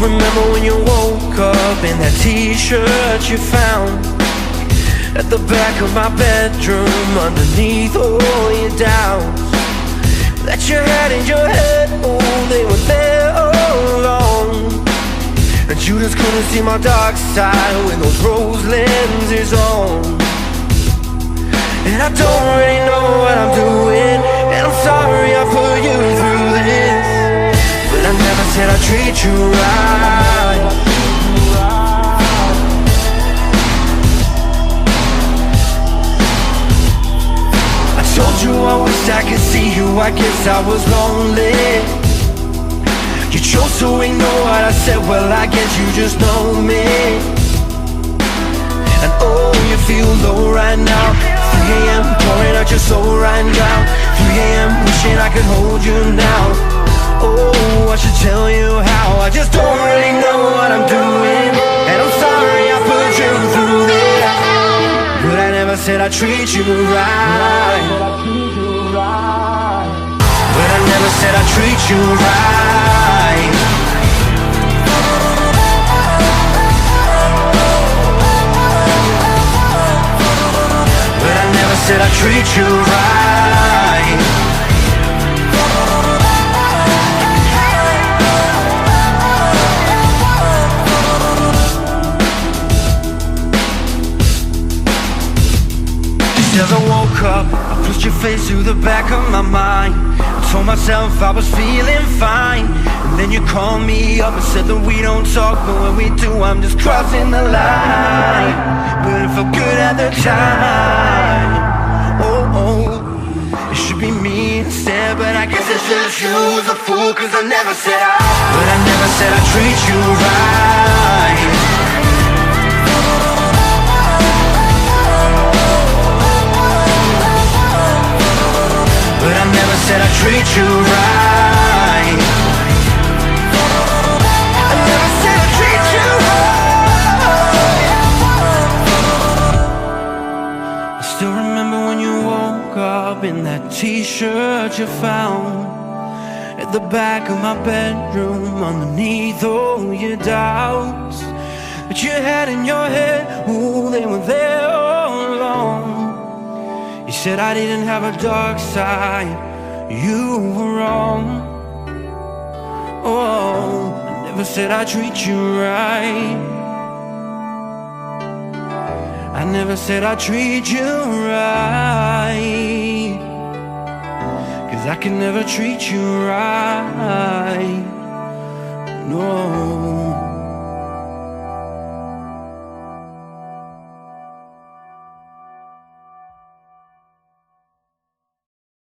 remember when you woke up in that t-shirt you found at the back of my bedroom, underneath all your doubts that you had in your head? Oh, they were there all along, and you just couldn't see my dark side with those rose lenses on. And I don't really know what I'm doing, and I'm sorry I put you through this, but I never said I'd treat you right. I told you I wished I could see you, I guess I was lonely. You chose to ignore what I said, well I guess you just know me. And oh, you feel low right now, 3 AM, pouring out your soul right now, 3 AM, wishing I could hold you now. Oh, I should tell you how, I just don't really know what I'm doing, and I'm sorry I put you through this, but I never said I'd treat you right. But I never said I'd treat you right. But I never said I'd treat you right. As I woke up, I pushed your face through the back of my mind. I told myself I was feeling fine, and then you called me up and said that we don't talk, but when we do, I'm just crossing the line. But it felt good at the time. Oh, oh, it should be me instead, but I guess I should've choose a fool, cause I never said but I never said I'd treat you right. But I never said I'd treat you right. I never said I'd treat you right. I still remember when you woke up in that t-shirt you found at the back of my bedroom, underneath all your doubts that you had in your head. Ooh, they were there all along. You said I didn't have a dark side, you were wrong. Oh, I never said I'd treat you right. I never said I'd treat you right, cause I can never treat you right. No.